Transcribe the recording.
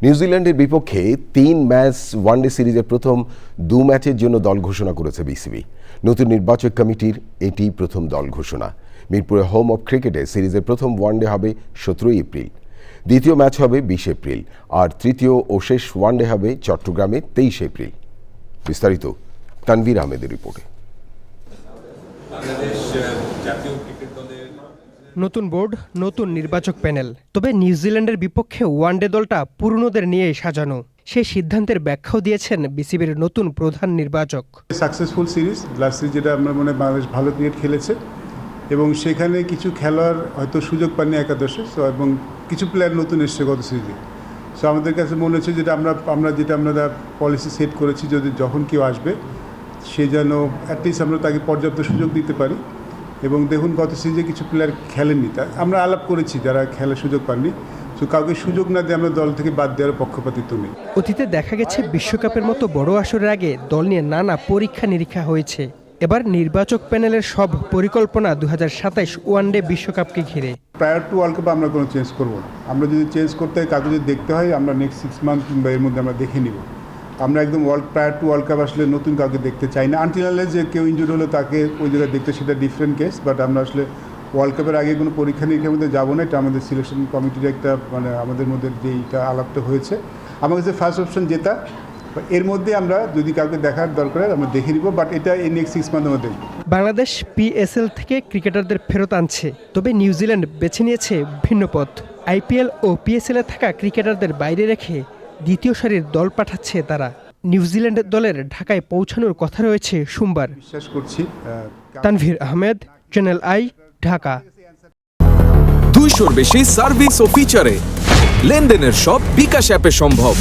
নিউজিল্যান্ডের বিপক্ষে ৩ match one day সিরিজের প্রথম ২ ম্যাচের জন্য দল ঘোষণা করেছে বিসিবি। নতুন নির্বাচক কমিটির এটি প্রথম দল ঘোষণা। মিরপুরে হোম অব ক্রিকেটে সিরিজের প্রথম ওয়ানডে হবে ১৭ এপ্রিল, দ্বিতীয় ম্যাচ হবে ২০ এপ্রিল, আর তৃতীয় ও শেষ ওয়ানডে হবে চট্টগ্রামে ২৩ এপ্রিল। বিস্তারিত তানভীর আহমেদের রিপোর্টে। নতুন বোর্ড, নতুন নির্বাচক প্যানেল, তবে নিউজিল্যান্ডের বিপক্ষে ওয়ানডে দলটা পুরনোদের নিয়েই সাজানো। সেই সিদ্ধান্তের ব্যাখ্যাও দিয়েছেন বিসিবির নতুন প্রধান নির্বাচক। সাকসেসফুল সিরিজ, লাস্ট সিরিজ যেটা আমরা মনে হয় বাংলাদেশ ভালো ক্রিকেট খেলেছে এবং সেখানে কিছু খেলোয়াড় হয়তো সুযোগ পাননি একাদশে, এবং কিছু প্লেয়ার নতুন এসছে গত সিরিজে। সো আমাদের কাছে মনে হচ্ছে যেটা আমরা পলিসি সেট করেছি, যদি যখন কেউ আসবে সে যেন অ্যাটলিস্ট আমরা তাকে পর্যাপ্ত সুযোগ দিতে পারি। এবং দেখুন গত সিরিজে কিছু প্লেয়ার খেলেননি, তা আমরা আলাপ করেছি যারা খেলার সুযোগ পাননি। তো কাউকে সুযোগ না দিয়ে আমরা দল থেকে বাদ দেওয়ার পক্ষপাতিত্ব নেই। অতীতে দেখা গেছে বিশ্বকাপের মতো বড় আসরের আগে দল নিয়ে নানা পরীক্ষা নিরীক্ষা হয়েছে। এবার নির্বাচক প্যানেলের সব পরিকল্পনা ২০২৭ ওয়ানডে বিশ্বকাপকে ঘিরে। প্রায়র টু ওয়ার্ল্ড কাপে আমরা কোনো চেঞ্জ করবো না। আমরা যদি চেঞ্জ করতে হয়, কাউকে যদি দেখতে হয়, আমরা নেক্সট 6 মান্থ কিংবা এর মধ্যে আমরা দেখে নিব। আমরা একদম প্রায়র টু ওয়ার্ল্ড কাপ আসলে নতুন কাউকে দেখতে চাই না। আনটিল আনলেস যে কেউ ইনজুরি হলো তাকে ওই জায়গায় দেখতে, সেটা ডিফারেন্ট কেস। বাট আমরা আসলে ওয়ার্ল্ড কাপের আগে কোনো পরীক্ষা নিরীক্ষার মধ্যে যাবো না। এটা আমাদের সিলেকশন কমিটির একটা আমাদের মধ্যে যেইটা আলাপটা হয়েছে, আমার কাছে ফার্স্ট অপশন জেতা। এর মধ্যে আমরা যদি কাউকে দেখার দরকার হয় আমরা দেখে নিব, বাট এটা এই নেক্সট 6 মান্থ মধ্যে। বাংলাদেশ পিএসএল থেকে ক্রিকেটারদের ফেরত আনছে, তবে নিউজিল্যান্ড বেছে নিয়েছে ভিন্ন পথ। আইপিএল ও পিএসএল এ থাকা ক্রিকেটারদের বাইরে রেখে দ্বিতীয় সারির দল পাঠাচ্ছে তারা। নিউজিল্যান্ড দলের ঢাকায় পৌঁছানোর কথা রয়েছে সোমবার। বিশ্বাস করছি। Tanvir Ahmed, channel I, Dhaka. 200-র বেশি সার্ভিস ও ফিচারে লেনদেনের সব বিকাশ অ্যাপে সম্ভব।